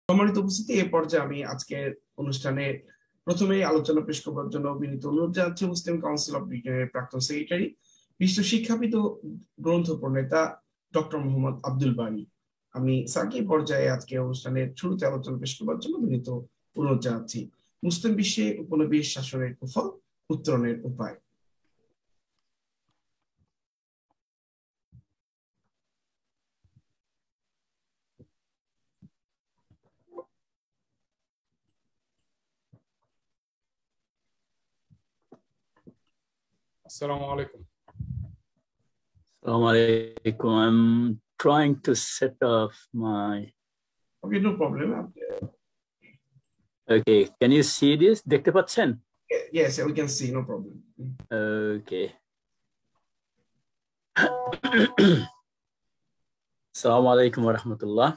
সম্মানিত উপস্থিতি, এই পর্যায়ে আমি আজকের অনুষ্ঠানে প্রথমেই আলোচনা পেশ করবার জন্য বিনীত অনুরোধ জানাচ্ছি মুসলিম কাউন্সিল অফ ব্রিটেনের প্রাক্তন সেক্রেটারি, বিশ্ব শিক্ষাবিদ ও গ্রন্থ প্রণেতা ডক্টর মোহাম্মদ আব্দুল বারী। আমি স্যারকে এই পর্যায়ে আজকে অনুষ্ঠানের শুরুতে আলোচনা পেশ করবার জন্য বিনীত অনুরোধ জানাচ্ছি। মুসলিম বিশ্বে উপনিবেশ শাসনের কুফল, উত্তরণের উপায়। Assalamu alaikum. Assalamu alaikum. I'm trying to set off my. Okay, no problem. Okay, can you see this? দেখতে পাচ্ছেন? Yes, we can see, no problem. Okay. Assalamu alaikum wa rahmatullah.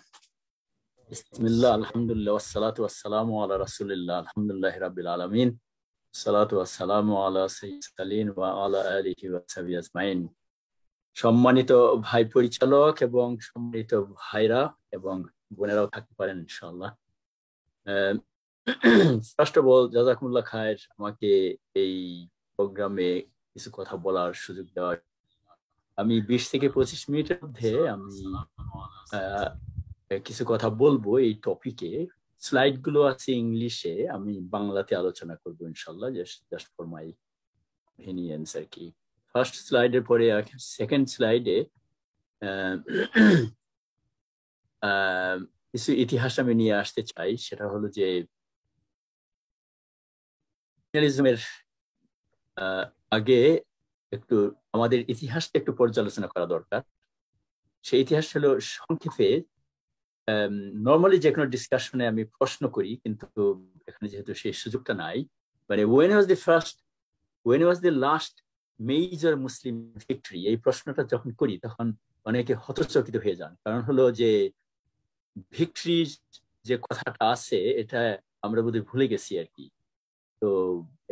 Bismillah, alhamdulillah, wassalatu wassalamu ala rasulillah, alhamdulillahi rabbil alamin. Salatu wassalamu ala sayyidin wa ala alihi wa sahbihi ajma'in. সম্মানিত ভাই পরিচালক এবং সম্মানিত ভাইরা এবং বোনেরাও থাকতে পারেন ইনশাআল্লাহ। ফার্স্ট অফ অল জাযাকুমুল্লাহ খায়ের, আমাকে এই প্রোগ্রামে কিছু কথা বলার সুযোগ দেওয়ার। আমি 20 থেকে 25 মিনিটের মধ্যে আমি কিছু কথা বলবো এই টপিকে। স্লাইড গুলো আছে ইংলিশে, আমি বাংলাতে আলোচনা করবো ইনশাআল্লাহ, জাস্ট ফর মাই কনভিনিয়েন্স আর কি। ফার্স্ট স্লাইডের পরে সেকেন্ড স্লাইডে কিছু ইতিহাস আমি নিয়ে আসতে চাই। সেটা হলো যে কলোনিয়ালিজমের আগে একটু আমাদের ইতিহাসটা একটু পর্যালোচনা করা দরকার। সেই ইতিহাস হলো সংক্ষেপে, নর্মালি যে কোনো ডিসকাশনে আমি প্রশ্ন করি, কিন্তু এখানে যেহেতু সেই সুযোগটা নাই, মানে when was the last major Muslim victory, এই প্রশ্নটা যখন করি তখন অনেকে হতচকিত হয়ে যান। কারণ হলো যে ভিক্টরির যে কথাটা আছে এটা আমরা বোধহয় ভুলে গেছি আর কি। তো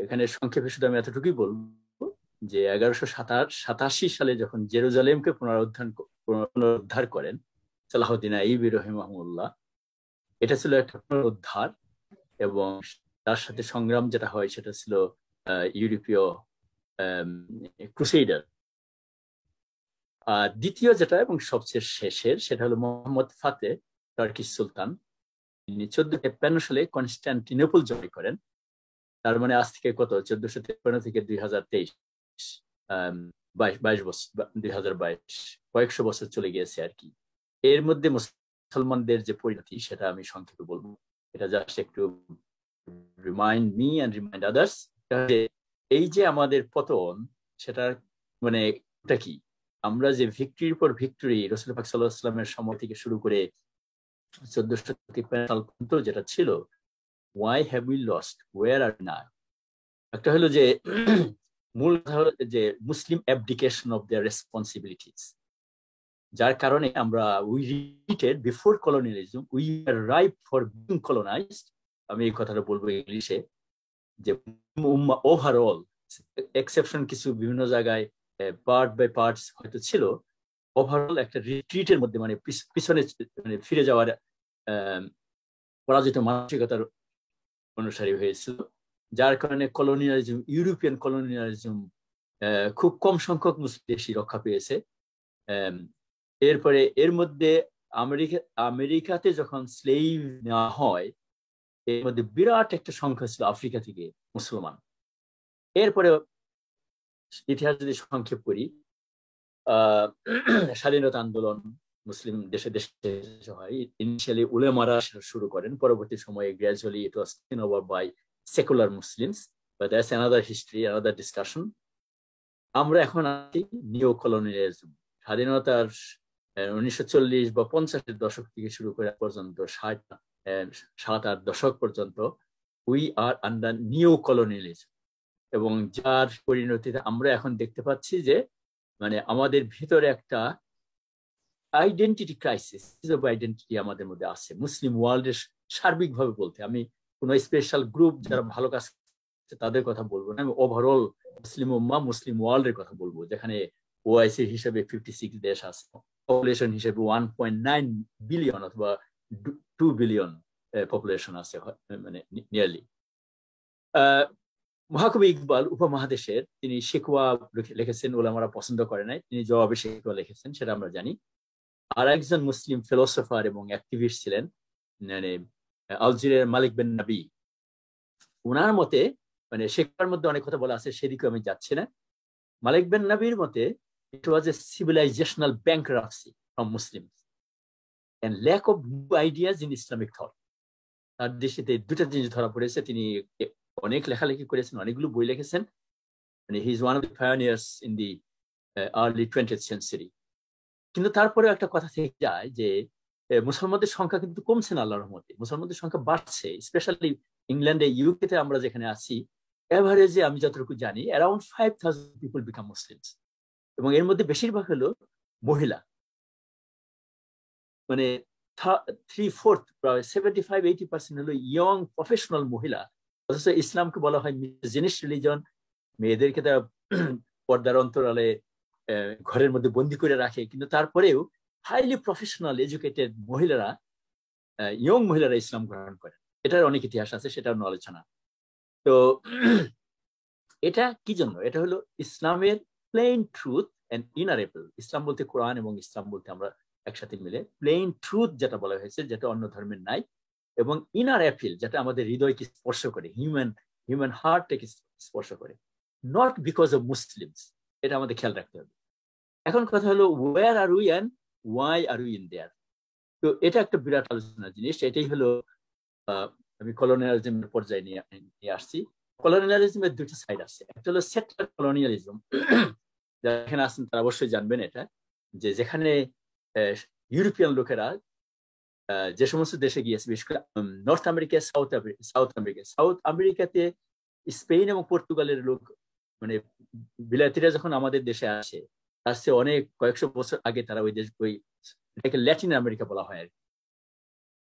এখানে সংক্ষেপে শুধু আমি এতটুকুই বলবো যে 1187 সালে যখন জেরুজালেমকে পুনরুদ্ধার করেন সালাহউদ্দিন আইয়ুবী রাহিমাহুল্লাহ, এটা ছিল একটা পুনরুদ্ধার, এবং তার সাথে সংগ্রাম যেটা হয় সেটা ছিল ইউরোপীয় ক্রুসেডার। দ্বিতীয় যেটা এবং সবচেয়ে শেষের সেটা হলো মোহাম্মদ ফাতে, টার্কিশ সুলতান। তিনি 1453 সালে কনস্টান্টিনোপল জয় করেন। তার মানে আজ থেকে কত, 1453 থেকে 2023, 22 বছর, 2022, কয়েকশো বছর চলে গিয়েছে আর কি। এর মধ্যে মুসলমানদের যে পরিণতি সেটা আমি সংক্ষেপে বলবো। এটা জাস্ট একটু remind me and remind others. এই যে আমাদের পতন, সেটা মানে এটা কি, আমরা যে ভিক্টরির পর ভিক্টরি রাসূল পাক সাল্লাল্লাহু আলাইহি ওয়াসাল্লামের সময় থেকে শুরু করে 1453 সাল পর্যন্ত যেটা ছিল, why have we lost, where are we now? একটা হলো যে মূল যে মুসলিম অ্যাবডিকেশন অফ দেয়ার রেসপন্সিবিলিটিস, যার কারণে আমরা we রিটেড before colonialism, we are ripe for being colonised. আমি এই কথাটা বলবো ইংলিশে, যে ওভারঅল এক্সেপশন কিছু বিভিন্ন জায়গায় পার্ট বাই পার্টস হয়তো ছিল, ওভারঅল একটা রিট্রিটের মধ্যে, মানে পিছনে মানে ফিরে যাওয়ার পরাজিত মানসিকতার অনুসারী হয়েছিল, যার কারণে কলোনিয়ালিজম, ইউরোপিয়ান কলোনিয়ালিজম খুব কম সংখ্যক মুসলিম দেশই রক্ষা পেয়েছে। এরপরে এর মধ্যে আমেরিকাতে যখন স্লেভ নেওয়া হয়, এর মধ্যে বিরাট একটা সংখ্যা ছিল আফ্রিকা থেকে মুসলমান। এরপরে ইতিহাস যদি সংক্ষেপ করি, স্বাধীনতা আন্দোলন মুসলিম দেশে দেশে হয়। ইনিশিয়ালি উলেমারা শুরু করেন, পরবর্তী সময়ে gradually it was taken over by secular Muslims, but that's another history, another discussion. আমরা এখন আছি নিও কলোনিয়ালিজম। স্বাধীনতার 1940 বা 50-এর দশক থেকে শুরু করে পর্যন্ত 60-70 দশক পর্যন্ত উই আর আন্ডার নিও কলোনিয়ালিজম, এবং যার পরিণতিতে আমরা এখন দেখতে পাচ্ছি যে মানে আমাদের ভিতরে একটা আইডেন্টিটি ক্রাইসিস অফ আইডেন্টিটি আমাদের মধ্যে আছে। মুসলিম ওয়ার্ল্ডের সার্বিকভাবে বলতে, আমি কোনো স্পেশাল গ্রুপ যারা ভালো কাজ তাদের কথা বলবো না, আমি ওভারঅল মুসলিম উম্মাহ, মুসলিম ওয়ার্ল্ডের কথা বলবো, যেখানে ওআইসি হিসেবে 56 দেশ আছে, পপুলেশন হিসেবে 1.9 বিলিয়ন অথবা 2 বিলিয়ন পপুলেশন আছে, মানে নিয়ারলি। মহাকবি ইকবাল উপমহাদেশের তিনি শিকওয়া লিখেছেন, ওলামারা পছন্দ করে নাই, তিনি জবাবে শিকওয়া লিখেছেন, সেটা আমরা জানি। আর একজন মুসলিম ফিলোসফার এবং অ্যাক্টিভিস্ট ছিলেন, মানে আলজেরিয়ার মালিক বিন নবী। ওনার মতে, মানে শিকওয়ার মধ্যে অনেক কথা বলা আছে, সেদিকে আমি যাচ্ছি না। মালিক বিন নবীর মতে it was a civilizational bankruptcy from Muslims and lack of new ideas in Islamic thought. তার দৃষ্টিতে দুটা জিনিস ধরা পড়েছে। তিনি অনেক লেখালেখি করেছেন, অনেকগুলো বই লিখেছেন, মানে he is one of the pioneers in the early 20th century। কিন্তু তারপরেও একটা কথা থেকে যায় যে মুসলমানদের সংখ্যা কিন্তু কমছে না আল্লাহর রহমতে, মুসলমানদের সংখ্যা বাড়ছে। স্পেশালি ইংল্যান্ডে, ইউকেতে আমরা যেখানে আছি, এভারেজে আমি যতটুকু জানি অ্যারাউন্ড 5000 পিপল বিকাম মুসলিমস, এবং এর মধ্যে বেশিরভাগ হলো মহিলা, মানে 3/4 প্রায় 75-80% হলো ইয়ং প্রফেশনাল মহিলা। অথচ ইসলামকে বলা হয় মিসজিনিস রিলিজন, মেয়েদেরকে তারা পর্দার অন্তরালে ঘরের মধ্যে বন্দি করে রাখে, কিন্তু তারপরেও হাইলি প্রফেশনাল এডুকেটেড মহিলারা, ইয়ং মহিলারা ইসলাম গ্রহণ করেন। এটার অনেক ইতিহাস আছে, সেটা অন্য আলোচনা। তো এটা কি জন্য? এটা হলো ইসলামের প্লেন ট্রুথ এন্ড ইনারেবল। ইসলাম বলতে কোরআন এবং ইসলাম বলতে আমরা একসাথে মিলে প্লেন ট্রুথ যেটা বলা হয়েছে, যেটা অন্য ধর্মের নাই, এবং ইনার অ্যাপিল যেটা আমাদের হৃদয়কে স্পর্শ করে, হিউম্যান হার্টটাকে স্পর্শ করে, নট বিকজ অফ মুসলিমস। এটা আমাদের খেয়াল রাখতে হবে। এখন কথা হলো, where are we and why are we in there. তো এটা একটা বিরাট আলোচনার জিনিস। এটাই হলো আমি কলোনিয়ালিজমের পর্যায়ে নিয়ে আসছি। কলোনিয়ালিজমের দুটো সাইড আছে। একটা হলো সেটলার কলোনিয়ালিজম, যারা এখানে আছেন তারা অবশ্যই জানবেন এটা, যে যেখানে ইউরোপিয়ান লোকেরা যে সমস্ত দেশে গিয়েছে, বিশেষ করে নর্থ আমেরিকা, সাউথ আমেরিকাতে স্পেন এবং পর্তুগালের লোক, মানে বিলাতিরা যখন আমাদের দেশে আসে, তার চেয়ে অনেক কয়েকশো বছর আগে তারা ওই দেশ, ওই এটাকে ল্যাটিন আমেরিকা বলা হয় আর কি,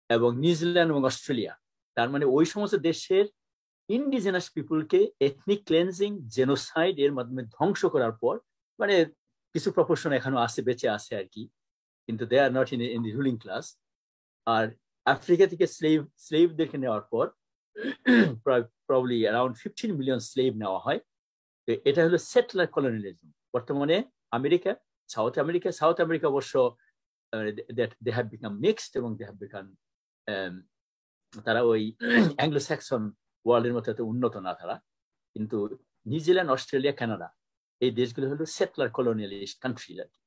এবং নিউজিল্যান্ড এবং অস্ট্রেলিয়া, তার মানে ওই সমস্ত দেশের ইন্ডিজেনাস পিপুলকে এথনিক ক্লেন্সিং, জেনোসাইড এর মাধ্যমে ধ্বংস করার পর, মানে কিছু প্রপোর্শন এখনো আছে, বেঁচে আছে আর কি, কিন্তু they are not in the ruling class. আর আফ্রিকা থেকে স্লেভদেরকে নেওয়ার পর প্রবাবলি অ্যারাউন্ড 15 মিলিয়ন স্লেভ নেওয়া হয়। তো এটা হলো সেটলার কলোনিয়ালিজম। বর্তমানে সাউথ আমেরিকা অবশ্য দে হ্যাভ বিকাম মিক্সড, এবং দে হ্যাভ বিকাম, তারা ওই অ্যাংলো স্যাক্সন ওয়ার্ল্ডের মতো এত উন্নত না তারা, কিন্তু নিউজিল্যান্ড, অস্ট্রেলিয়া, কানাডা এই দেশগুলো হলো সেটলার কলোনিয়ালিস্ট কান্ট্রি আর কি।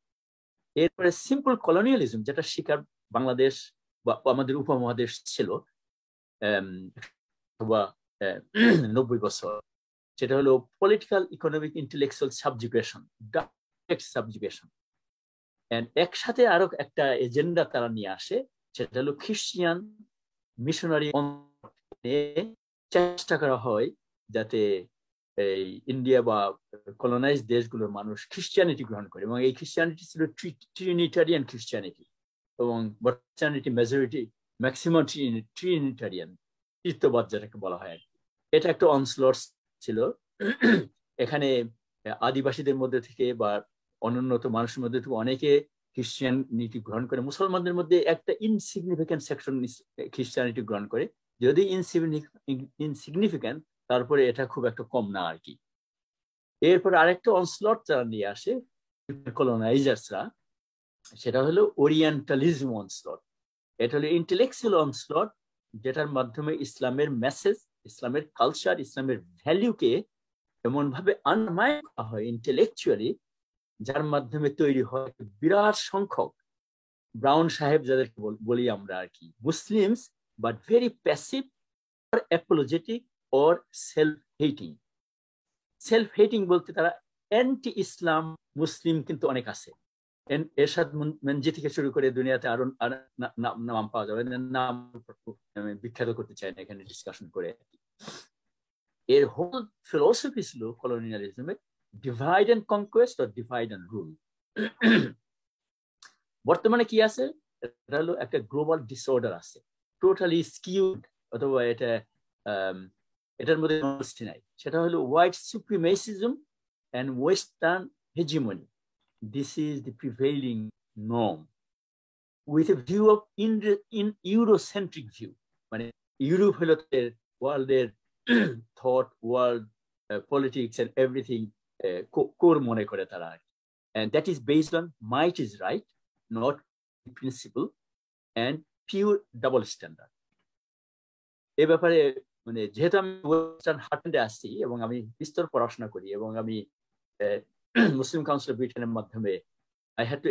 এরপরে সিম্পল কলোনিয়ালিজম, যেটা শিকার বাংলাদেশ বা আমাদের উপমহাদেশ ছিল 90 বছর, সেটা হলো পলিটিক্যাল, ইকোনমিক, ইন্টেলেকচুয়াল সাবজুগেশন, ডাইরেক্ট সাবজুগেশন। একসাথে আরো একটা এজেন্ডা তারা নিয়ে আসে, সেটা হলো খ্রিস্টিয়ান মিশনারি। চেষ্টা করা হয় যাতে এই ইন্ডিয়া বা কলোনাইজ দেশগুলোর মানুষ খ্রিস্টিয়ানিটি গ্রহণ করে, এবং এই খ্রিস্টিয়ানিটি ছিল ট্রিনিটারিয়ান খ্রিস্টিয়ানিটি, এবং খ্রিস্টিয়ানিটি মেজরিটি, ম্যাক্সিমাম ট্রিনিটারিয়ান, তৃতীয়বাদ যেটাকে বলা হয়। এটা একটা অনস্লট ছিল। এখানে আদিবাসীদের মধ্যে থেকে বা অনুন্নত মানুষের মধ্যে থেকে অনেকে খ্রিস্টিয়ানিটি গ্রহণ করে। মুসলমানদের মধ্যে একটা ইনসিগনিফিক্যান্ট সেকশন খ্রিস্টিয়ানিটি গ্রহণ করে, যদি ইনসিগনিফিক্যান্ট, তারপরে এটা খুব একটা কম না আর কি। এরপর আরেকটা অনস্লট যারা নিয়ে আসে কলোনাইজার্সরা, সেটা হলো ওরিয়েন্টালিজম অনস্লট। এটা হলো ইন্টেলেকচুয়াল অনস্লট, যেটার মাধ্যমে ইসলামের মেসেজ, ইসলামের কালচার, ইসলামের ভ্যালুকে এমন ভাবে আন্ডারমাইন করা হয় ইন্টেলেকচুয়ালি, যার মাধ্যমে তৈরি হয় বিরাট সংখ্যক ব্রাউন সাহেব যাদেরকে বলি আমরা আর কি, Muslims, but very passive or apologetic or self-hating. Self-hating বলতে তারা অ্যান্টি ইসলাম মুসলিম কিন্তু অনেক আছে। এরশাদ মঞ্জি থেকে শুরু করে দুনিয়াতে আরো নাম পাওয়া যাবে, নাম আমি বিখ্যাত করতে চাই না এখানে ডিসকাশন করে। এর হোল ফিলোসফি ছিল কলোনিয়ালিজমের divide and conquest or divide and rule. বর্তমানে কি আছে? এটা হলো একটা গ্লোবাল ডিসঅর্ডার আছে, টোটালি স্কিউড, অথবা এটার মধ্যে নাই। সেটা হলো white supremacism and western hegemony. This is the prevailing norm with a view of Eurocentric view, মানে ইউরোপ হলো ওয়ার্ল্ডের thought, world politics and everything core মনে করে তারা, and that is based on might is right, not principle, and pure double standard. এই ব্যাপারে মানে যেহেতু আমি ওয়েস্টার্ন হার্টল্যান্ডে আসছি এবং আমি বিস্তর পড়াশোনা করি এবং আমি মুসলিম কাউন্সিল অফ ব্রিটেনের মাধ্যমে I had to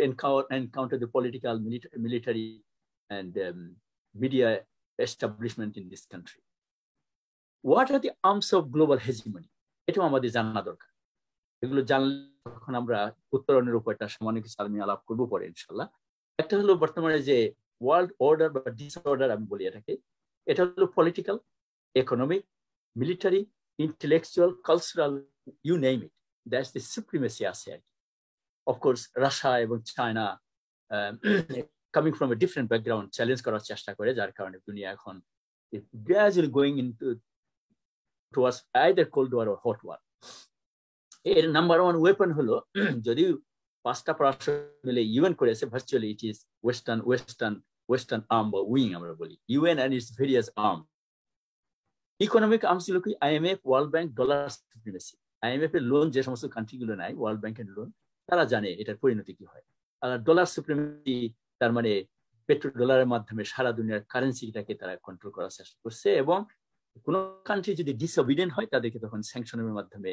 encounter the political, military, and media establishment in this country. What are the arms of global hegemony? এটাও আমাদের জানা দরকার। এগুলো জানলে তখন আমরা উত্তরণের উপর একটা সামান্য কিছু আমি আলাপ করবো পরে ইনশাল্লাহ। একটা হলো বর্তমানে যে ওয়ার্ল্ড অর্ডার বা ডিসঅর্ডার আমি বলি এটাকে, এটা হলো political, economic, military, intellectual, cultural, you name it, that's the supremacy আছে আর কি। অফকোর্স রাশিয়া এবং China coming from a different background challenge করার চেষ্টা করে, যার কারণে দুনিয়া এখন gradually going into towards either cold war or hot war. এর নাম্বার ওয়ান ওয়েপন হলো, যদিও 5টা পরাশর মিলে ইউএন করেছে, virtually it is western arm বা উইং আমরা বলি, UN and its various arm. Economic arms গুলো কি IMF, world bank, dollar supremacy. IMF এর লোন যে সমস্ত কান্ট্রিগুলো নেয়, ওয়ার্ল্ড ব্যাংকের লোন, তারা জানে এটার পরিণতি কি হয়। আর ডলার সুপ্রিমেসি তার মানে পেট্রো ডলারের মাধ্যমে সারা দুনিয়ার কারেন্সিটাকে তারা কন্ট্রোল করার চেষ্টা করছে, এবং কোন কান্ট্রি যদি ডিসঅবিডেন্ট হয় তাদেরকে তখন স্যাংশনের মাধ্যমে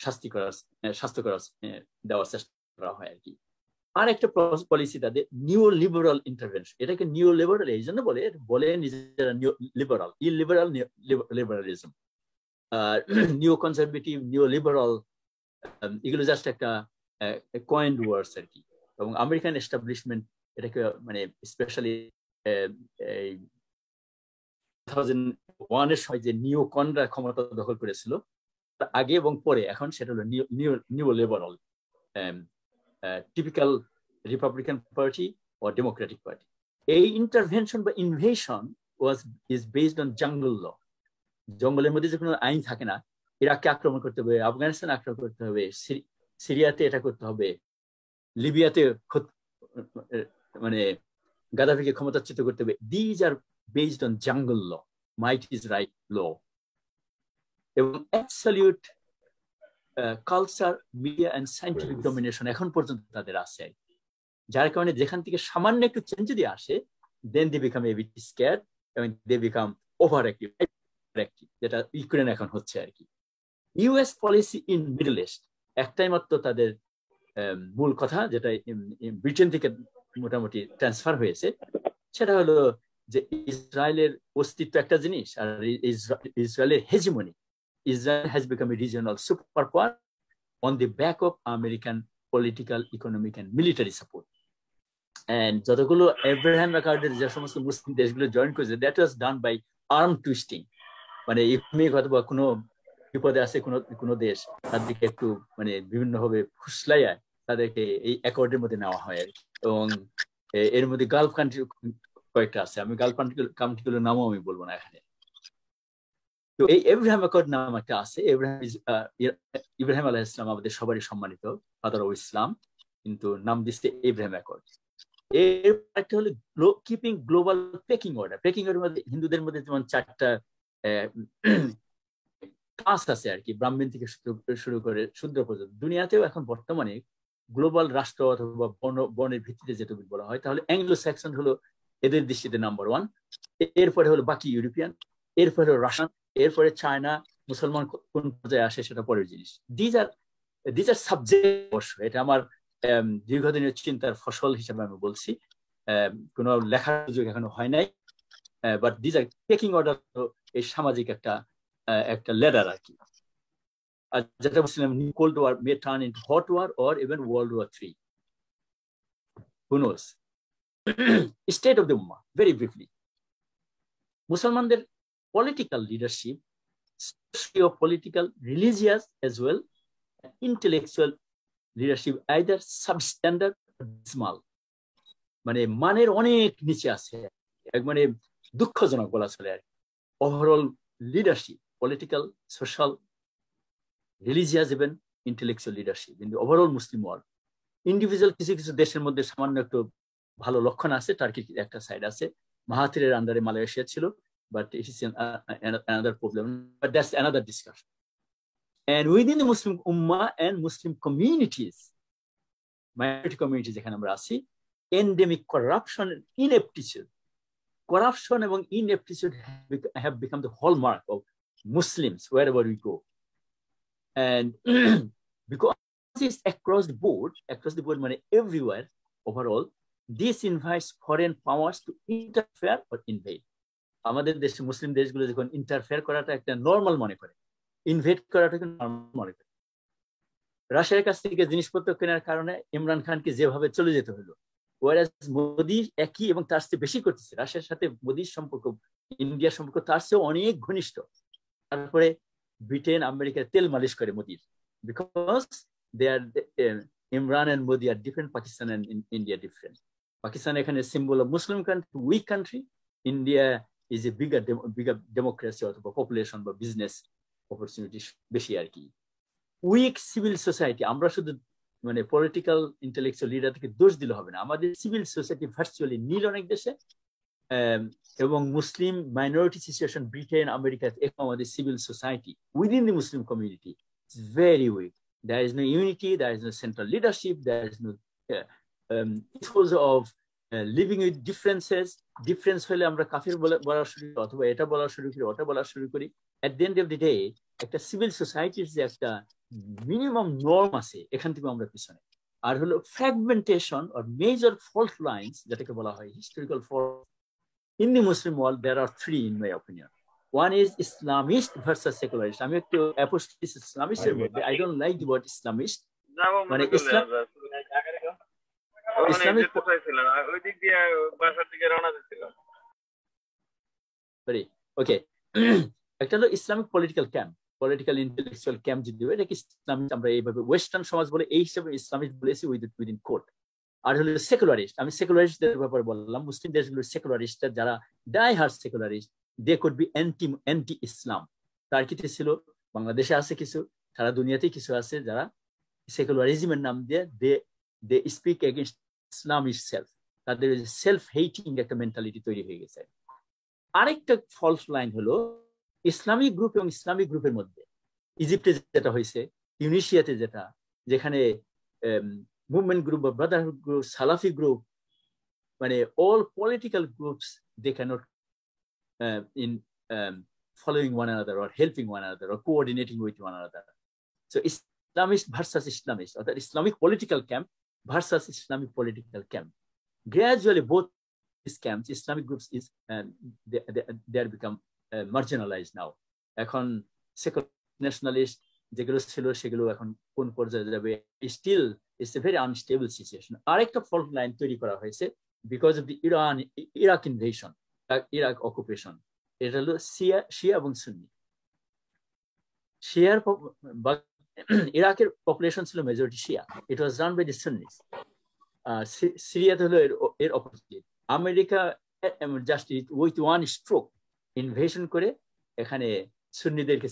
শাস্তি দেওয়ার চেষ্টা করা হয় আর কি। আর একটা পলিসি তাদের নিও লিবারাল ইন্টারভেনশন। এটাকে নিও লিবারাল এই জন্য বলে নিজেরা লিবারাল, ইলিবারাল লিবারালিজম, নিও কনজারভেটিভ, নিও লিবারাল, এগুলো জাস্ট একটা কয়েন্ড ওয়ার্ডস আর কি। এবং আমেরিকান এস্টাবলিশমেন্ট এটাকে মানে স্পেশালি 2001 এর সময় যে নিও কনরা ক্ষমতা দখল করেছিল আগে এবং পরে, এখন সেটা হলো neo liberal, typical Republican party ও ডেমোক্রেটিক পার্টি। এই ইন্টারভেনশন বা invasion is based on jungle law. জঙ্গলের মধ্যে যে কোনো আইন থাকে না, ইরাককে আক্রমণ করতে হবে, আফগানিস্তান আক্রমণ করতে হবে, সিরিয়াতে এটা করতে হবে, লিবিয়াতে মানে গাদাফিকে ক্ষমতাচ্যুত করতে হবে। These are based on jungle law, might is right law, এবং absolute culture, media and scientific domination এখন পর্যন্ত তাদের আছে, যার কারণে যেখান থেকে সামান্য একটু চেঞ্জ যদি আসে, দেন দে বিকাম এ বিট স্ক্যারড এবং দে বিকাম ওভার অ্যাক্টিভ, যেটা ইউক্রেন এখন হচ্ছে আর কি। US policy in middle east একটাই মাত্র তাদের মূল কথা, যেটা ব্রিটেন থেকে মোটামুটি ট্রান্সফার হয়েছে, সেটা হলো যে ইসরায়েলের অস্তিত্ব একটা জিনিস, আর ইসরায়েলের hegemony. Israel has become a regional superpower on the back of American political, economic, and military support. And যতগুলো এব্রাহাম অ্যাকর্ডের যে সমস্ত মুসলিম দেশগুলো জয়েন করেছে, that was done by arm twisting. মানে ইকোনমিক অথবা কোনো বিপদে আছে কোনো দেশ, তাদেরকে একটু মানে বিভিন্নভাবে ফুসলাইয়া তাদেরকে এই অ্যাকর্ডের মধ্যে নেওয়া হয়। এবং এর মধ্যে গালফ কান্ট্রি কয়েকটা আছে, আমি গালফ কান্ট্রিগুলোর নামও আমি বলবো না এখানে। তো এই এব্রাহাম অ্যাকর্ড নাম একটা আছে। ইব্রাহিম আলাইহিস সালাম আমাদের সবারই সম্মানিত ফাদার অফ ইসলাম, কিন্তু নাম দিচ্ছে এব্রাহাম অ্যাকর্ড। এর একটা হলো keeping global packing order. Packing order মধ্যে হিন্দুদের মধ্যে যেমন 4টা কাস্ট আছে আর কি, ব্রাহ্মণ থেকে শুরু করে শূদ্র পর্যন্ত। দুনিয়াতেও এখন বর্তমানে গ্লোবাল রাষ্ট্র অথবা বর্ণের ভিত্তিতে যেটা বলা হয়, তাহলে অ্যাংলো স্যাক্সন হলো এদের দৃষ্টিতে নাম্বার 1, এরপরে হলো বাকি ইউরোপিয়ান, এরপরে হলো রাশিয়ান, এরপরে চায়না, মুসলমান কোন পর্যায়ে আসে সেটা পরের জিনিস। These are subject. অবশ্য এটা আমার দীর্ঘদিনের চিন্তার ফসল হিসেবে আমি বলছি, কোনো লেখার সুযোগ এখনো হয় নাই, but these are pecking order এই সামাজিক একটা লেডার আর কি। আর যেটা বলছিলাম, cold war may turn into hot war or even world war 3, who knows. State of the উম্মাহ ভেরি ব্রিফলি। মুসলমানদের political leadership, socio-political, religious as well, intellectual leadership either substandard or dismal, মানে মানের অনেক নিচে আছে, মানে দুঃখজনক বলা চলে আর। Overall leadership, political, social, religious, even intellectual leadership in the overall Muslim world. Individual কিছু কিছু দেশের মধ্যে সামান্য একটু ভালো লক্ষণ আছে। টার্কির একটা সাইড আছে, মাহাথিরের আন্ডারে মালয়েশিয়া ছিল, but it is another problem. But that's another discussion. And within the Muslim Ummah and Muslim communities, minority communities, endemic corruption and ineptitude. Corruption and ineptitude have become the hallmark of Muslims wherever we go. And because it's across the board, everywhere, overall, this invites foreign powers to interfere or invade. আমাদের দেশে মুসলিম দেশগুলো যখন interfere করাটা একটা normal মনে করে, invade করাটাকে normal মনে করে। রাশিয়ার কাছ থেকে জিনিসপত্র কেনার কারণে ইমরান খানকে যেভাবে চলে যেতে হলো, ওয়ারাজ মোদি একই এবং তার চেয়ে বেশি করতেছে। রাশিয়ার সাথে মোদির সম্পর্ক, ইন্ডিয়ার সম্পর্ক তার চেয়ে অনেক ঘনিষ্ঠ। তারপরে ব্রিটেন আমেরিকার তেল মালিশ করে মোদির, because they are Imran and Modi are different, Pakistan and India different. Pakistan এখানে symbol of Muslim country, weak country. India is a bigger democracy অথবা পপুলেশন বা বিজনেস অপরচুনিটি বেশি আর কি। উইক সিভিল সোসাইটি, আমরা শুধু মানে পলিটিক্যাল ইন্টেলেকচুয়াল লিডারকে দোষ দিলে হবে না, আমাদের সিভিল সোসাইটি ভার্চুয়ালি নীল অনেক দেশে, এবং মুসলিম মাইনরিটি সিচুয়েশন ব্রিটেন আমেরিকা, আমাদের civil society within the Muslim community is very weak. There is no unity, there is no central leadership, there is no issues of living with differences. Difference হলে আমরা কাফির বলা শুরু করি, অথবা এটা বলা শুরু করি, ওটা বলা শুরু করি। At the end of the day, একটা সিভিল সোসাইটির যে একটা মিনিমাম নর্ম আছে, এখান থেকে আমরা পিছনে। আর হলো fragmentation or major fault lines, যেটাকে বলা হয় historical fault. In the Muslim world, there are three in my opinion. One is Islamist versus secularist. আমি একটু অ্যাপোস্টেটিস ইসলামিস্টের মধ্যে, I don't like the word Islamist. মানে ইসলামিক ওই দিক দিয়ে বাসার দিকে রওনা দিছিল। সরি, ওকে। একটা হলো Islamic political camp, political intellectual camp যদি হয়, এটাকে ইসলামিক আমরা এইভাবে ওয়েস্টার্ন সমাজ বলে, এই হিসাবে ইসলামিক বলেছি উইদিন কোড। আর হলো সেকুলারিস্ট, আমি সেকুলারিস্টদের ব্যাপারে বললাম। মুসলিম দেশগুলোর সেকুলারিস্ট যারা die hard secularist, they could be anti Islam. টার্কিতে ছিল, বাংলাদেশে আছে কিছু, সারা দুনিয়াতেই কিছু আছে যারা সেকুলারিজমের নাম দিয়ে they speak against Islam itself. তাদের সেলফ হেটিং একটা মেন্টালিটি তৈরি হয়ে গেছে। আরেকটা ফলস লাইন হলো ইসলামিক গ্রুপ এবং ইসলামিক গ্রুপের মধ্যে, ইজিপ্টে যেটা হয়েছে, টিউনিশিয়াতে যেটা, যেখানে মুভমেন্ট গ্রুপ বা ব্রাদারহুড গ্রুপ, সালাফি গ্রুপ, মানে all political groups they can't in following one another or helping one another or coordinating with one another. So Islamist versus Islamist, or the Islamic political camp versus Islamic political camp. Gradually, both these camps, Islamic groups, is they are become marginalized now. এখন secular nationalist যেগুলো ছিল সেগুলো এখন কোন পর্যায়ে যাবে, still it's a very unstable situation. আরেকটা fault line তৈরি করা হয়েছে because of the Iraq invasion, Iraq occupation. এটা হলো শিয়া এবং সুন্নি। শিয়ার ইরাকের পপুলেশন ছিল majority Shia, it was run by the Sunnis. সিরিয়াতে হলো এর অপোজিট। America just with one stroke invasion করে এখানে সুন্নিদেরকে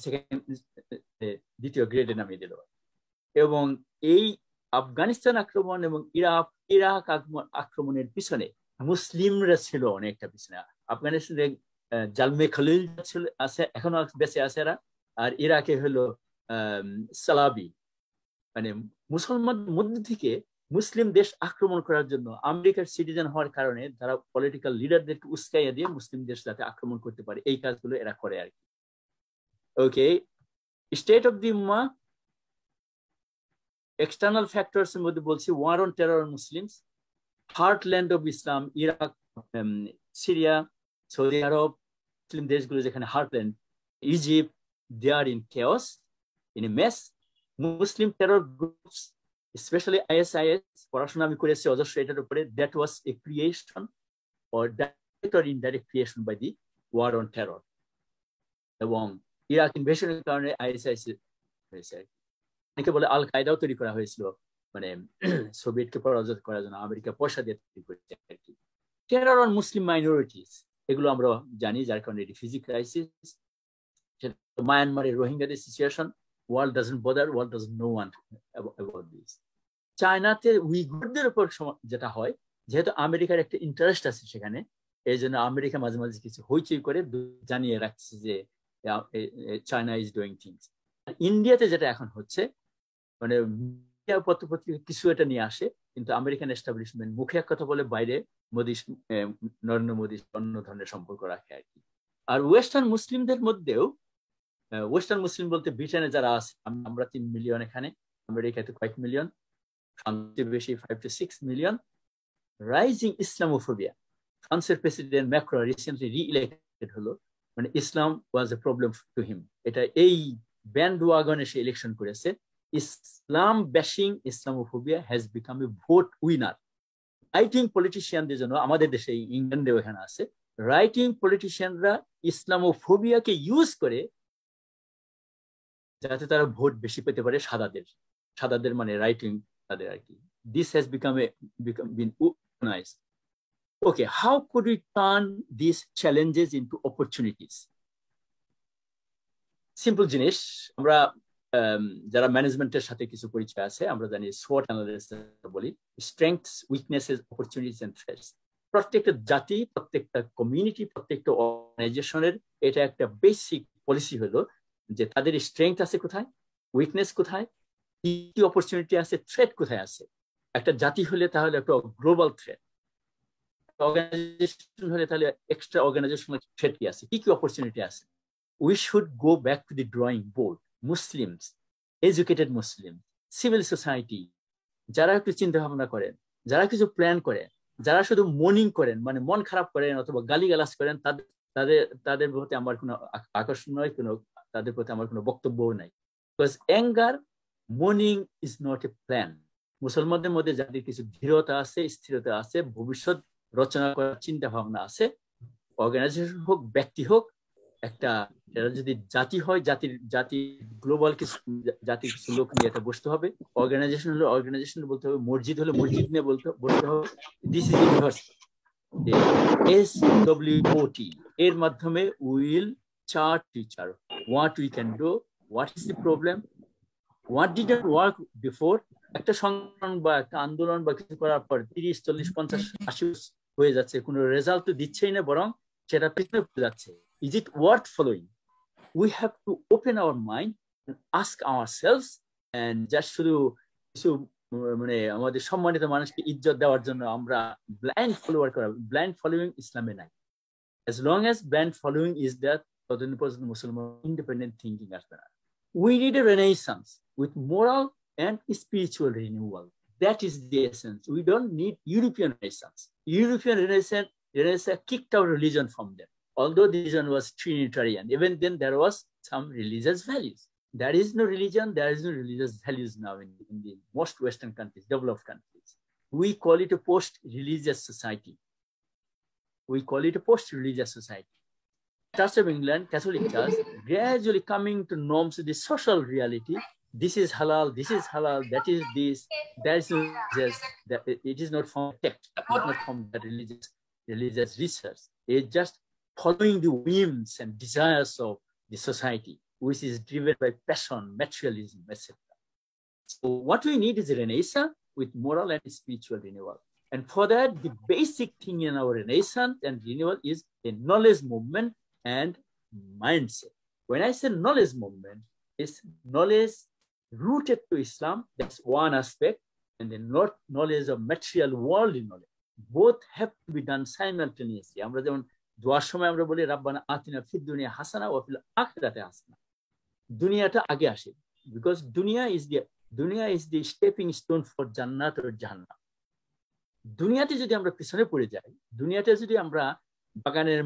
দ্বিতীয় গ্রেডে নামিয়ে দিল। এবং এই আফগানিস্তান আক্রমণ এবং ইরাক আক্রমণের পিছনে মুসলিমরা ছিল অনেকটা পিছনে। আফগানিস্তানে জালমে খলিল ছিল, আছে, এখনো বেঁচে আছে এরা। আর ইরাকে হলো সালাবি, মানে মুসলমান মধ্যে থেকে মুসলিম দেশ আক্রমণ করার জন্য আমেরিকার সিটিজেন হওয়ার কারণে তারা পলিটিক্যাল লিডারদেরকে উস্কাইয়া দিয়ে মুসলিম দেশ যাতে আক্রমণ করতে পারে, এই কাজগুলো এরা করে আর কি। ওকে, স্টেট অফ দি উম্মাহ, এক্সটার্নাল ফ্যাক্টরস এর মধ্যে বলছি war on terror Muslims, heartland of Islam, Iraq, Syria, Saudi Arab, Muslim দেশগুলো যেখানে heartland, Egypt, they are in chaos, in a mess. Muslim terror groups, especially ISIS, পড়াশোনা আমি করেছি অজস্র এটার উপরে, that was a creation or direct or indirect creation by the war on terror. এবং Iraq ইনভেশনের কারণে ISIS হয়েছে। অনেকে বলে আল কায়দাও তৈরি করা হয়েছিল, মানে সোভিয়েতকে পরাজিত করার জন্য আমেরিকা পয়সা দিয়ে তৈরি করেছে আর কি। টেরর অন মুসলিম মাইনরিটিস, এগুলো আমরা জানি, যার কারণে রিফিউজি ক্রাইসিস, মায়ানমারের রোহিঙ্গাদের situation, world doesn't bother, world doesn't know one about this. চায়নাতে উইগুরদের উপর যেটা হয়, যেহেতু আমেরিকার একটা ইন্টারেস্ট আছে সেখানে, এই জন্য আমেরিকা মাঝে মাঝে কিছু হইচই করে জানিয়ে রাখছে যে চায়না ইজ ডুইং থিংস। ইন্ডিয়াতে যেটা এখন হচ্ছে, মানে পত্রপত্রিকা কিছু এটা নিয়ে আসে, কিন্তু আমেরিকান এস্টাবলিশমেন্ট মুখে এক কথা বলে, বাইরে মোদী, নরেন্দ্র মোদী অন্য ধরনের সম্পর্ক রাখে আর কি। আর ওয়েস্টার্ন মুসলিমদের মধ্যেও, ওয়েস্টার্ন মুসলিম বলতে ব্রিটেনে যারা আছে, আমরা 3 মিলিয়ন, এখানে আমেরিকাতে কয়েক মিলিয়ন, সবচেয়ে বেশি 5 to 6 মিলিয়ন। রাইজিং ইসলামোফোবিয়া, ফ্রান্সের প্রেসিডেন্ট ম্যাক্রো রিসেন্টলি রি-ইলেক্টেড হলো, মানে ইসলাম ওয়াজ এ প্রবলেম টু হিম, এটা এই ব্যান্ড ওয়াগনে সে ইলেকশন করেছে। Islam bashing, Islamophobia has become a vote winner. রাইটিং পলিটিশিয়ানদের জন্য, আমাদের দেশে ইংল্যান্ডেও এখানে আছে, রাইটিং পলিটিশিয়ানরা ইসলামোফোবিয়াকে ইউজ করে যাতে তারা ভোট বেশি পেতে পারে সাদাদের মানে রাইটিং তাদের আর কি। This has been organized. Okay, how could we turn these challenges into opportunities? Simple জিনিস, আমরা যারা ম্যানেজমেন্টের সাথে কিছু পরিচয় আছে, আমরা জানি SWOT অ্যানালিসিস বলি, strengths, weaknesses, opportunities and threats. প্রত্যেকটা জাতি, প্রত্যেকটা কমিউনিটি, প্রত্যেকটা অর্গানাইজেশনের এটা একটা বেসিক পলিসি হলো যে তাদের স্ট্রেংথ আছে কোথায়, উইকনেস কোথায়, কি কি অপরচুনিটি আছে, থ্রেট কোথায় আছে। একটা জাতি হলে তাহলে একটা গ্লোবাল থ্রেট, অর্গানাইজেশন হলে তাহলে এক্সট্রা অর্গানাইজেশনাল থ্রেট কি আছে, কি কি অপরচুনিটি আছে। We should go back to the drawing board. Muslims, educated Muslims, civil society, যারা একটু চিন্তা ভাবনা করেন, যারা কিছু প্ল্যান করেন, যারা শুধু মর্নিং করেন, মানে মন খারাপ করেন অথবা গালিগালাজ করেন, তাদের প্রতি আমার কোনো আকর্ষণ নয়, তাদের প্রতি আমার কোনো বক্তব্যও নাই। Because anger, morning is not a plan. মুসলমানদের মধ্যে যাদের কিছু দৃঢ়তা আছে, স্থিরতা আছে, ভবিষ্যৎ রচনা করার চিন্তা ভাবনা আছে, অর্গানাইজেশন হোক, ব্যক্তি হোক, একটা এরা যদি জাতি হয়, জাতি গ্লোবাল কিছু জাতির কিছু লোক নিয়ে এটা বসতে হবে। অর্গানাইজেশন হলে অর্গানাইজেশন বলতে হবে, মসজিদ হলে মসজিদ নিয়ে বসতে হবে। This is universal. SWOT এর মাধ্যমে will chart teacher what we can do, what is the problem, what didn't work before. একটা সংগ্রাম বা একটা আন্দোলন বা কিছু করার পর 30, 40, 50, 80 হয়ে যাচ্ছে, কোনো রেজাল্ট তো দিচ্ছেই না, বরং সেটা পিছনে পড়ে যাচ্ছে। Is it worth following? We have to open our mind and ask ourselves, and just শুধু কিছু মানে আমাদের সম্মানিত মানুষকে ইজ্জত দেওয়ার জন্য আমরা ব্লাইন্ড ফলোয়ার করা, ব্লাইন্ড ফলোয়িং ইসলামে নাই। As long as blind following is that, ততদিন পর্যন্ত মুসলমান ইন্ডিপেন্ডেন্ট থিঙ্কিং আসবে না। We need a renaissance with moral and spiritual renewal. That is the essence. We don't need European Renaissance. European Renaissance kicked out religion from them. Although the religion was Trinitarian, even then there was some religious values. There is no religion, there is no religious values now in the most Western countries, developed countries. We call it a post-religious society. We call it a post-religious society. Church of England, Catholic Church, gradually coming to norms of the social reality. This is halal, that is this, there is no religious, it is not from text, it is not from the religious research. It's just following the whims and desires of the society, which is driven by passion, materialism, etc. So what we need is a renaissance with moral and spiritual renewal. And for that, the basic thing in our renaissance and renewal is a knowledge movement and mindset. When I say knowledge movement, it's knowledge rooted to Islam, that's one aspect, and then not knowledge of material worldly knowledge. Both have to be done simultaneously. আমরা যেমন দোয়ার সময় আমরা বলি রাব্বানা আতিনা ফিদ দুনিয়া হাসানা ওয়া ফিল আখিরাতি হাসানা। দুনিয়াটা আগে আসে, বিকজ দুনিয়া is the stepping stone for জান্নাত অর জাহান্নাম। দুনিয়াতে যদি আমরা পিছনে পড়ে যাই, দুনিয়াটা যদি আমরা বাগানের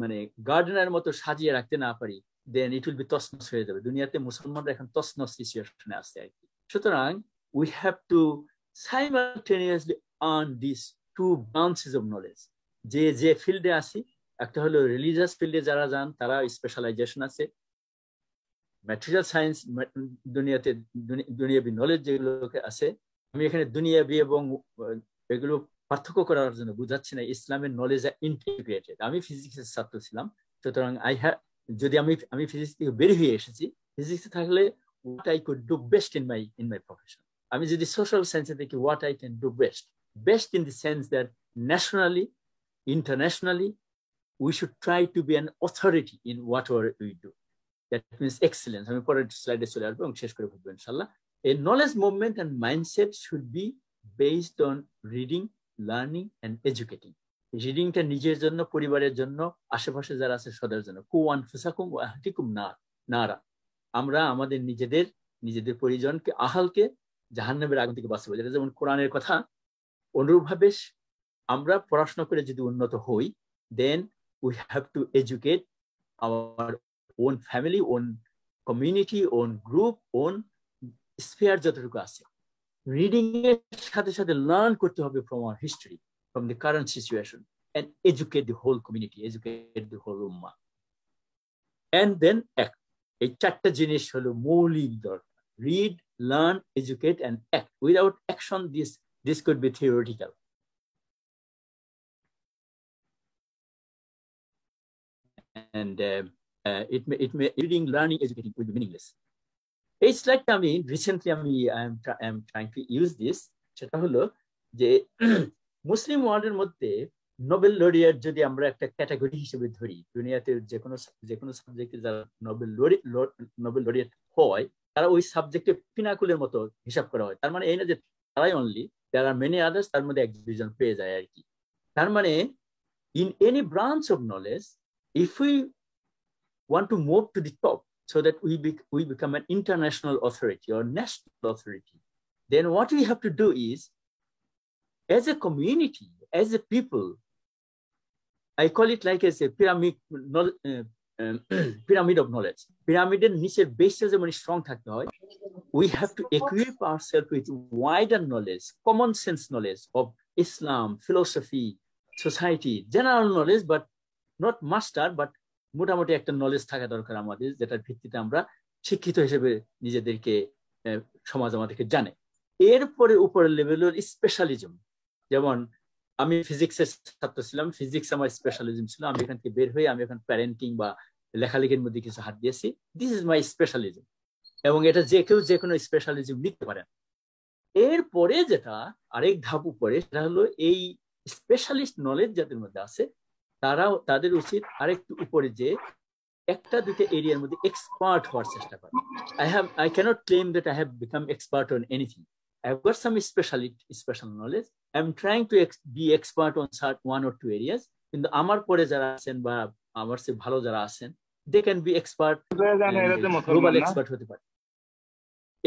মানে গার্ডেনের মতো সাজিয়ে রাখতে না পারি, দেন ইট উইল বি তছনছ হয়ে যাবে। দুনিয়াতে মুসলমানরা এখন তছনছ সিচুয়েশনে আছে আর কি। সুতরাং we have to simultaneously earn this two branches of knowledge. যে ফিল্ডে আছি, একটা হলো রিলিজিয়াস ফিল্ডে যারা যান তারা স্পেশালাইজেশন আছে, ম্যাটেরিয়াল সায়েন্স দুনিয়াতে দুনিয়াবি নলেজ যেগুলো আছে। আমি এখানে দুনিয়াবি এবং এগুলো পার্থক্য করার জন্য বুঝাচ্ছি না, ইসলামের নলেজ ইন্টিগ্রেটেড। আমি ফিজিক্সের ছাত্র ছিলাম, সুতরাং যদি আমি ফিজিক্স থেকে বের হয়ে এসেছি, ফিজিক্সে থাকলে what I could do best in my profession. আমি যদি সোশ্যাল সায়েন্সে দেখি what I can do best in the sense that nationally internationally, we should try to be an authority in whatever we do. That means excellence. আমি পরের স্লাইডে চলে আসবো এবং শেষ করে বলবো ইনশাআল্লাহ। A knowledge movement and mindset should be based on reading, learning and educating. রিডিংটা নিজের জন্য, পরিবারের জন্য, আশেপাশে যারা আছে সবার জন্য। কু আনফুসাকুম ওয়া আহলিকুম নারা। আমরা আমাদের নিজেদের পরিজনকে, আহালকে জাহান্নামের আগুন থেকে বাঁচাবো, যেটা যেমন কোরআনের কথা। অনুরূপভাবে আমরা পড়াশোনা করে যদি উন্নত হই, then we have to educate our own family, own community, own group, own sphere যতটুকু আছে। রিডিং এর সাথে সাথে লার্ন করতে হবে from our history, from the current situation, and educate the whole community, educate the whole ummah. And then act. এই চারটা জিনিস হলো মৌলিক দরকার। Read, learn, educate and act. Without action, this could be theoretical. And reading, learning, educating will be meaningless. এই স্লাইডটা আমি recently I am trying to use this. সেটা হলো যে মুসলিম ওয়ার্ল্ডের মধ্যে নোবেল লরিয়েট যদি আমরা একটা ক্যাটাগরি হিসেবে ধরি, দুনিয়াতে যে কোনো সাবজেক্টে যারা নোবেল লরিয়েট হয়, তারা ওই সাবজেক্টে পিনাকুলের মতো হিসাব করা হয়। তার মানে এই না যে তারাই only, there are many others, তার মধ্যে এক দুজন পেয়ে যায় আর কি। তার মানে in any branch of knowledge, if we want to move to the top so that we become an international authority or national authority, then what we have to do is, as a community, as a people, I call it like as a pyramid of knowledge. Pyramid নিচের বেসটা যেমন strong থাকতে হয়, we have to equip ourselves with wider knowledge, common sense knowledge of Islam, philosophy, society, general knowledge, but not master, but মোটামুটি একটা knowledge থাকা দরকার আমাদের, যেটার ভিত্তিতে আমরা শিক্ষিত হিসেবে নিজেদেরকে সমাজ আমাদেরকে জানে। এরপরে উপরের লেভেলের স্পেশালিজম, যেমন আমি ফিজিক্সের ছাত্র ছিলাম, ফিজিক্স আমার স্পেশালিজম ছিল, আমি এখান থেকে বের হয়ে আমি এখন প্যারেন্টিং বা লেখালেখির মধ্যে কিছু হাত দিয়েছি, দিস ইজ মাই স্পেশালিজম, এবং এটা যে কেউ যে কোনো স্পেশালিজম লিখতে পারেন। এরপরে যেটা আরেক ধাপ উপরে, সেটা হলো এই স্পেশালিস্ট নলেজ যাদের মধ্যে আছে, তাদের উচিত আরেকটু উপরে যে একটা দুটো এরিয়ার মধ্যে এক্সপার্ট হওয়ার চেষ্টা করে। I cannot claim that I have become expert on anything. I have got some special knowledge. I'm trying to be expert on one or two areas. কিন্তু আমার পরে যারা আছেন বা আমার চেয়ে ভালো যারা আছেন, they can be expert, global expert হতে পারে।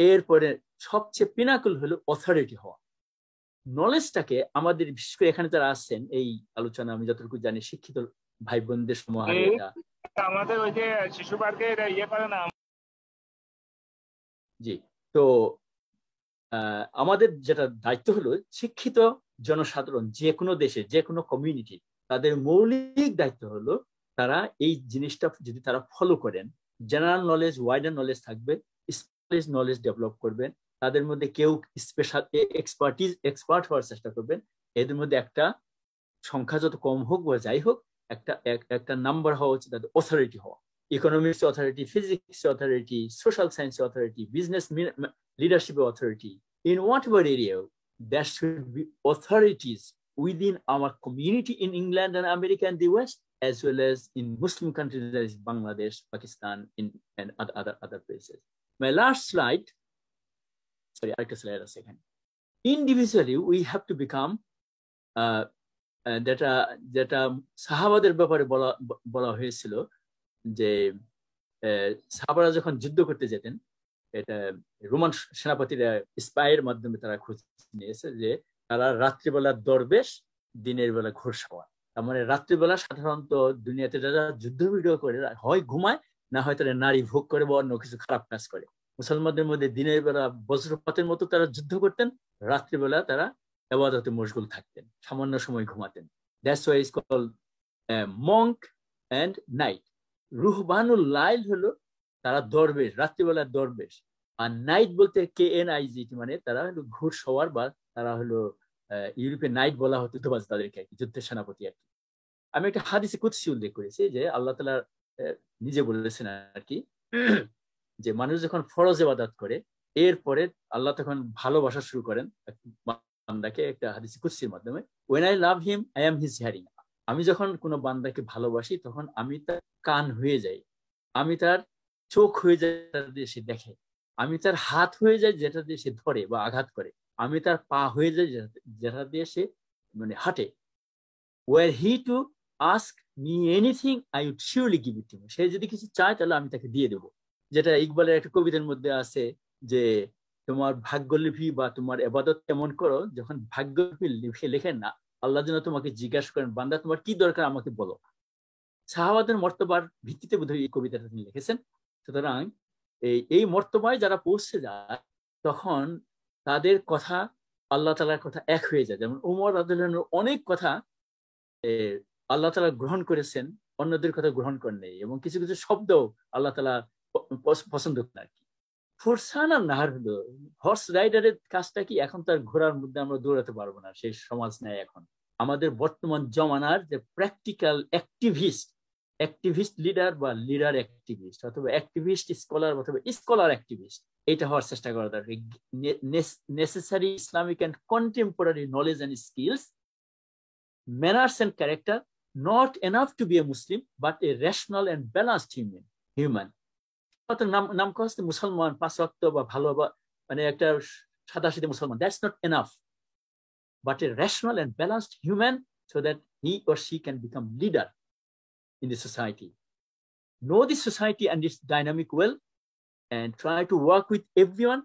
এরপরে সবচেয়ে পিনাকল হলো অথরিটি হওয়া। নলেজটাকে আমাদের, বিশেষ করে এখানে যারা আছেন এই আলোচনা, আমি যতটুকু জানি শিক্ষিত ভাই বোনদের সমাহারে এটা আমাদের ওই যে শিশু পার্কে ইয়ে করে না। জি, তো আমাদের যেটা দায়িত্ব হলো শিক্ষিত জনসাধারণ যে কোনো দেশে যে কোনো কমিউনিটি, তাদের মৌলিক দায়িত্ব হলো তারা এই জিনিসটা যদি তারা ফলো করেন, জেনারেল নলেজ, ওয়াইডার নলেজ থাকবে, স্পেশালিস্ট নলেজ ডেভেলপ করবেন, তাদের মধ্যে কেউ স্পেশাল এক্সপার্ট হওয়ার চেষ্টা করবেন। এদের মধ্যে একটা সংখ্যা যত কম হোক বা যাই হোক, একটা নাম্বার হওয়া উচিত, তাদের অথরিটি হওয়া। Economics authority, physics authority, social science authority, business leadership authority, in whatever area there should be authorities within our community in England and America and the West, as well as in Muslim countries, that is Bangladesh, Pakistan, and other places. My last slide. Sorry, I just slide a second. Individually, we have to become যেটা সাহাবাদের ব্যাপারে বলা হয়েছিল যে সাহাবারা যখন যুদ্ধ করতে যেতেন, এটা রোমান সেনাপতিরা স্পাইয়ের মাধ্যমে তারা খোঁজ নিয়েছে যে তারা রাত্রিবেলা দরবেশ, দিনের বেলা ঘোড়সওয়ার। তার মানে রাত্রিবেলা সাধারণত দুনিয়াতে যারা যুদ্ধ ভিডিও করে হয় ঘুমায়, না হয় তারা নারী ভোগ করে বা অন্য কিছু খারাপ কাজ করে। মুসলমানদের মধ্যে দিনের বেলা বজ্রপাতের মতো তারা যুদ্ধ করতেন, রাত্রিবেলা তারা ইবাদতে মশগুল থাকতেন, সামান্য সময় ঘুমাতেন। That's why is called monk and knight. রুহবানুল লাইল হলো তারা দরবেশ, রাত্রিবেলা দরবেশ। আর নাইট বলতে KNIGT, মানে তারা হলো ঘোড়সওয়ার, বা তারা হলো ইউরোপে নাইট বলা হতো তাদেরকে, যুদ্ধের সেনাপতি আর কি। আমি একটা হাদিসে কুদসি উল্লেখ করেছি যে আল্লাহ তাআলা নিজে বলেছেন আর কি, যে মানুষ যখন ফরজ ইবাদত করে এরপরে আল্লাহ তখন ভালোবাসা শুরু করেন বান্দাকে, একটা হাদিসে কুদসির মাধ্যমে, when I love him I am his hearing, আমি যখন কোনো বান্দাকে ভালোবাসি তখন আমি তার কান হয়ে যাই, আমি তার চোখ হয়ে যায় যেটা দিয়ে সে দেখে, আমি তার হাত হয়ে যায় যেটা দিয়ে সে ধরে বা আঘাত করে, আমি তার পা হয়ে যায় যেটা দিয়ে সে মানে হাঁটে। Were he to ask me anything I would surely give it to him. সে যদি কিছু চায় তাহলে আমি তাকে দিয়ে দেবো। যেটা ইকবালের একটা কবিতার মধ্যে আছে যে তোমার ভাগ্যলিপি বা তোমার এবাদত কেমন করো, যখন ভাগ্যলিপি লিখে লেখেন না, আল্লাহ যেন তোমাকে জিজ্ঞাসা করেন বান্দা তোমার কি দরকার আমাকে বলো। সাহাবাদের মর্তবার ভিত্তিতে বোধহয় এই কবিতাটা তিনি লিখেছেন। সুতরাং এই মর্তবায় যারা পৌঁছে যায় তখন তাদের কথা আল্লাহ তাআলার কথা এক হয়ে যায়। যেমন উমর রাদিয়াল্লাহু আনহুর অনেক কথা আল্লাহ তাআলা গ্রহণ করেছেন, অন্যদের কথা গ্রহণ করেন নাই, এবং কিছু কিছু শব্দ আল্লাহ তাআলা পছন্দ করেন আর কি। ফুরসান আর নাহার হলো হর্স রাইডারের কাজটা কি, এখন তার ঘোড়ার মধ্যে আমরা দৌড়াতে পারবো না, সেই সমাজ নেই এখন। আমাদের বর্তমান জমানার যে প্র্যাকটিক্যাল অ্যাক্টিভিস্ট লিডার বা লিডার অ্যাক্টিভিস্ট অথবা অ্যাক্টিভিস্ট স্কলার অথবা স্কলার অ্যাক্টিভিস্ট, এটা হওয়ার চেষ্টা করা দরকার। Necessary Islamic and contemporary knowledge and skills, manners and character, not enough to be a Muslim, but a rational and balanced human. নাম কষ্ট মুসলমান, 5 ওয়াক্ত বা ভালো বা মানে একটা সাদাসিধে মুসলমান, that's not enough, but a rational and balanced human so that he or she can become leader in the society. Know the society and its dynamic well and try to work with everyone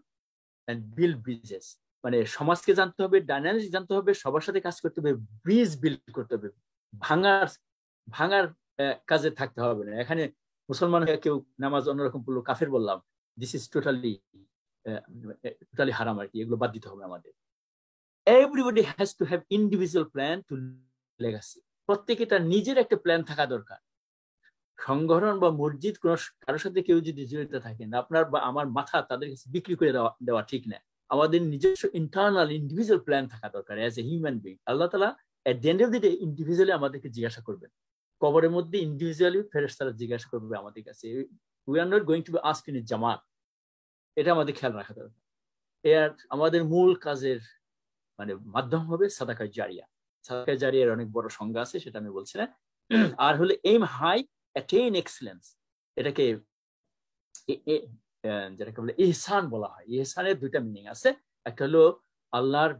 and build bridges. মানে সমাজকে জানতে হবে, dynamics জানতে হবে, সবার সাথে কাজ করতে হবে, ব্রিজ বিল্ড করতে হবে, ভাঙার কাজে থাকতে হবে না। এখানে মুসলমান হয়ে কেউ নামাজ অন্যরকম পড়লো কাফের বললাম, দিস ইজ টোটালি হারাম আর কি, এগুলো বাদ দিতে হবে আমাদের। Everybody has to have individual plan to legacy. প্রত্যেকে তার নিজের একটা প্ল্যান থাকা দরকার। সংগঠন বা মসজিদ কোন কারোর সাথে কেউ যদি জড়িত থাকেন, আপনার বা আমার মাথা তাদের কাছে বিক্রি করে দেওয়া ঠিক না। আমাদের নিজস্ব ইন্টারনাল ইন্ডিভিজুয়াল প্ল্যান থাকা দরকার অ্যাজ এ হিউম্যান বিং। আল্লাহ তাআলা at the end of the day individually আমাদেরকে জিজ্ঞাসা করবেন, কবরের মধ্যে ইন্ডিভিজুয়ালি ফেরেশতারা জিজ্ঞাসা করবে আমাদের কাছে। We are not going to be asked in a জামাত, এটা আমাদের খেয়াল রাখা দরকার। এর আমাদের মূল কাজের মানে মাধ্যম হবে সাদাকা জারিয়া। সাদাকা জারিয়ার অনেক বড় সংজ্ঞা আছে, সেটা আমি বলছি না। আর হলে এইম হাই অ্যাটেইন এক্সেলেন্স, এটাকে যেটাকে বলে ইহসান বলা হয়। ইহসানের দুইটা মিনিং আছে, একটা হলো আল্লাহর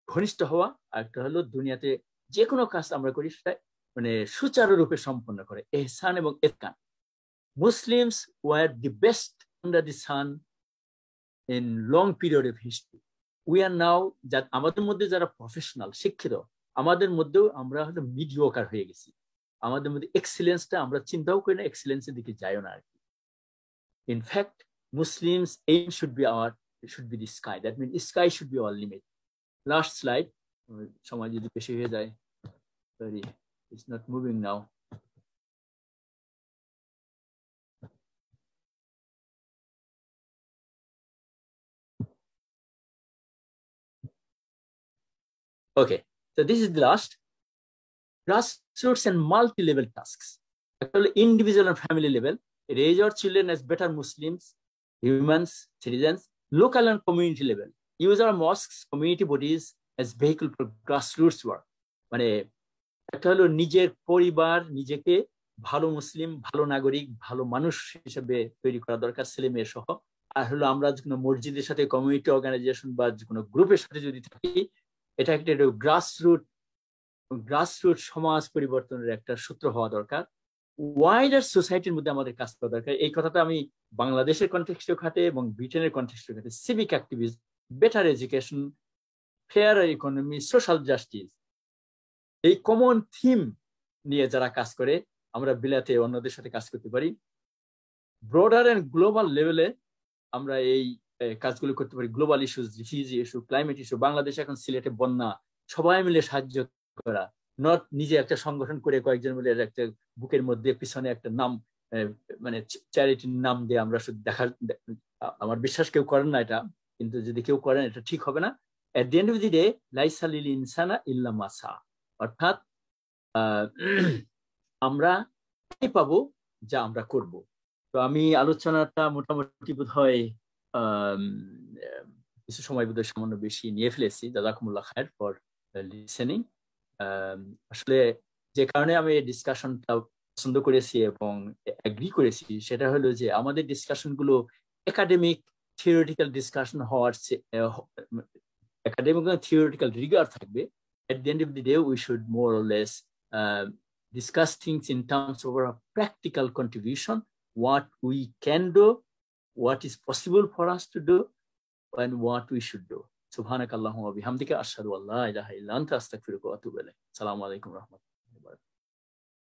ঘনিষ্ঠ হওয়া, আর একটা হলো দুনিয়াতে যে কোনো কাজ আমরা করি সেটা মানে সুচারুরূপে সম্পন্ন করে, ইহসান এবং ইতকান। Muslims were the best under the sun in long period of history. We are now, আমাদের মধ্যে যারা প্রফেশনাল শিক্ষিত, আমাদের মধ্যেও আমরা হলো মিডিওকার হয়ে গেছি। আমাদের মধ্যে এক্সিলেন্সটা আমরা চিন্তাও করি না, এক্সিলেন্সের দিকে যাইও না আর কি। In fact, Muslims' aim should be the sky. That means sky should be our limit. Last slide. সময় যদি বেশি হয়ে যায়, sorry, it's not moving now. Okay, so this is the last. Grassroots and multi-level tasks. Actually, individual and family level, raise our children as better Muslims, humans, citizens. Local and community level, use our mosques, community bodies as vehicle for grassroots work. মানে একটা হলো নিজের পরিবার, নিজেকে ভালো মুসলিম, ভালো নাগরিক, ভালো মানুষ হিসেবে তৈরি করা দরকার, ছেলে মেয়ে সহ। আর হলো আমরা কোনো মসজিদের সাথে, কমিউনিটি অর্গানাইজেশন বা কোনো গ্রুপের সাথে যদি থাকি, এটা একটা গ্রাসরুট সমাজ পরিবর্তনের একটা সূত্র হওয়া দরকার। ওয়াইডার সোসাইটির মধ্যে আমাদের কাজ করা দরকার। এই কথাটা আমি বাংলাদেশের কনটেক্সটে খাটে এবং ব্রিটেনের কনটেক্সটে খাটে। Civic activism, better education, fair economy, social justice, এই কমন থিম নিয়ে যারা কাজ করে, আমরা বিলাতে অন্যদের সাথে কাজ করতে পারি। ব্রডার এন্ড গ্লোবাল লেভেলে আমরা এই কাজগুলো করতে পারি। Global issues, refugee issue, climate issue, বাংলাদেশে এখন সিলেটে বন্যা, সবাই মিলে সাহায্য করা, নট নিজে একটা সংগঠন করে কয়েকজন মিলে একটা বুকের মধ্যে পিছনে একটা নাম মানে চ্যারিটির নাম দিয়ে আমরা শুধু আমার বিশ্বাস কেউ করেন না এটা, কিন্তু যদি কেউ করেন এটা ঠিক হবে না। At the end of the day লাইসা লিল ইনসানা ইল্লা মা সা, অর্থাৎ আমরা পাবো যা আমরা করব। তো আমি আলোচনাটা মোটামুটি বোধহয় কিছু সময় বোধহয় সামান্য বেশি নিয়ে ফেলেছি। জাযাকুমুল্লাহ খায়ের ফর লিসেনিং। আসলে যে কারণে আমি এই ডিসকাশনটা পছন্দ করেছি এবং এগ্রি করেছি সেটা হলো যে আমাদের ডিসকাশনগুলো একাডেমিক থিওরিটিক্যাল ডিসকাশন হওয়ার academic and theoretical rigor থাকবে. At the end of the day, we should more or less discuss things in terms of our practical contribution, what we can do, what is possible for us to do, and what we should do. Subhanakallahumma wa bihamdika ashhadu an la ilaha illa anta astaghfiruka wa atubu ilayk. Assalamu alaikum wa rahmatullahi.